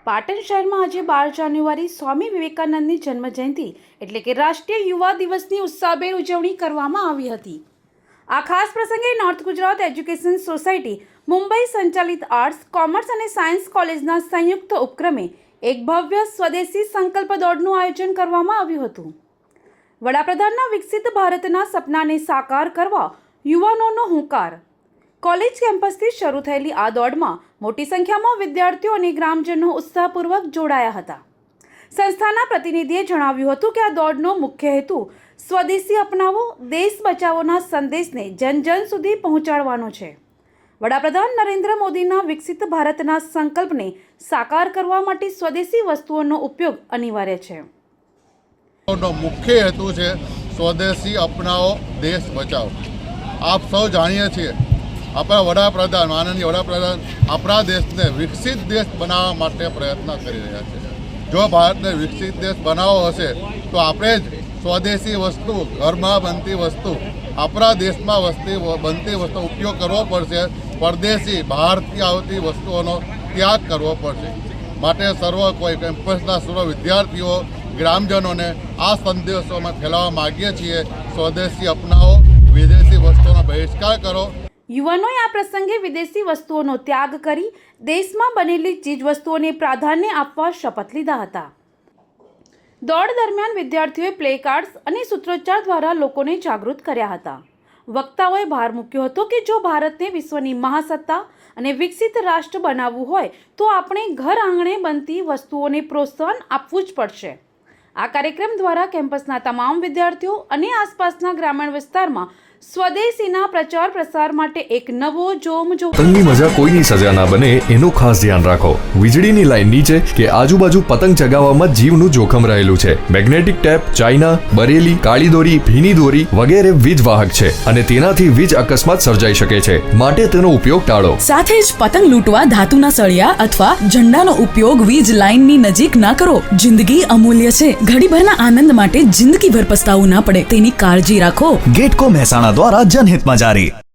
પાટણ શહેરમાં આજે 12 જાન્યુઆરી સ્વામી વિવેકાનંદની જન્મજયંતિ એટલે કે રાષ્ટ્રીય યુવા દિવસની ઉત્સાહભેર ઉજવણી કરવામાં આવી હતી। આ ખાસ પ્રસંગે north Gujarat education society Mumbai સંચાલિત આર્ટ્સ, કોમર્સ અને સાયન્સ કોલેજના સંયુક્ત ઉપક્રમે એક ભવ્ય સ્વદેશી સંકલ્પ દોડનું આયોજન કરવામાં આવ્યું હતું। વડાપ્રધાનના વિકસિત ભારતના સપનાને સાકાર કરવા યુવાનોનો હુંકાર। કોલેજ કેમ્પસથી શરૂ થયેલી આ દોડમાં મોટી સંખ્યામાં વિદ્યાર્થીઓ અને ગ્રામજનો ઉત્સાહપૂર્વક જોડાયા હતા। સંસ્થાના પ્રતિનિધિએ જણાવ્યું હતું કે આ દોડનો મુખ્ય હેતુ સ્વદેશી અપનાવો, દેશ બચાવોના સંદેશને જન જન સુધી પહોંચાડવાનો છે। વડાપ્રધાન નરેન્દ્ર મોદીના વિકસિત ભારતના સંકલ્પને સાકાર કરવા માટે સ્વદેશી વસ્તુઓનો ઉપયોગ અનિવાર્ય છે। મુખ્ય હેતુ છે સ્વદેશી અપનાવો, દેશ બચાવો। આપ સૌ જાણીએ છીએ આપણા વડાપ્રધાન, માનનીય વડાપ્રધાન આપણા દેશને વિકસિત દેશ બનાવવા માટે પ્રયત્ન કરી રહ્યા છે। જો ભારતને વિકસિત દેશ બનાવવો હશે તો આપણે જ સ્વદેશી વસ્તુ, ઘરમાં બનતી વસ્તુ, આપણા દેશમાં બનતી વસ્તુ ઉપયોગ કરવો પડશે। પરદેશી, બહારથી આવતી વસ્તુઓનો ત્યાગ કરવો પડશે। માટે કોઈ કેમ્પસના સર્વ વિદ્યાર્થીઓ, ગ્રામજનોને આ સંદેશો અમે ફેલાવવા માગીએ છીએ। સ્વદેશી અપનાવો, વિદેશી વસ્તુઓનો બહિષ્કાર કરો। યુવાનોએ આ પ્રસંગે વિદેશી વસ્તુઓનો ત્યાગ કરી દેશમાં બનેલી ચીજવસ્તુઓને પ્રાધાન્ય આપવા શપથ લીધા હતા। દોડ દરમિયાન વિદ્યાર્થીઓએ પ્લે કાર્ડ્સ અને સૂત્રોચ્ચાર દ્વારા લોકોને જાગૃત કર્યા હતા। વક્તાઓએ ભાર મૂક્યો હતો કે જો ભારતને વિશ્વની મહાસત્તા અને વિકસિત રાષ્ટ્ર બનાવવું હોય તો આપણે ઘર આંગણે બનતી વસ્તુઓને પ્રોત્સાહન આપવું જ પડશે। આ કાર્યક્રમ દ્વારા કેમ્પસના તમામ વિદ્યાર્થીઓ અને આસપાસના ગ્રામીણ વિસ્તારમાં સ્વદેશીના પ્રચાર પ્રસાર માટે એક નવો જોમ જો પતંગની મજા કોઈની સજા ના બને એનું ખાસ ધ્યાન રાખો। વીજળીની લાઈન નીચે કે આજુબાજુ પતંગ ચગાવવામાં જીવનું જોખમ રહેલું છે। મેગ્નેટિક ટેપ, ચાઇના, બરેલી, કાળી દોરી, ભીની દોરી વગેરે વીજ વાહક છે અને તેનાથી વીજ અકસ્માત સર્જાઈ શકે છે, માટે તેનો ઉપયોગ ટાળો। સાથે જ પતંગ લૂંટવા ધાતુના સળિયા અથવા ઝંડાનો ઉપયોગ વીજ લાઈનની નજીક ના કરો। જિંદગી અમૂલ્ય છે, ઘડીભરના આનંદ માટે જિંદગીભર પસ્તાવું ના પડે તેની કાળજી રાખો। गेटको મહેસાણા દ્વારા જનહિતમાં જારી।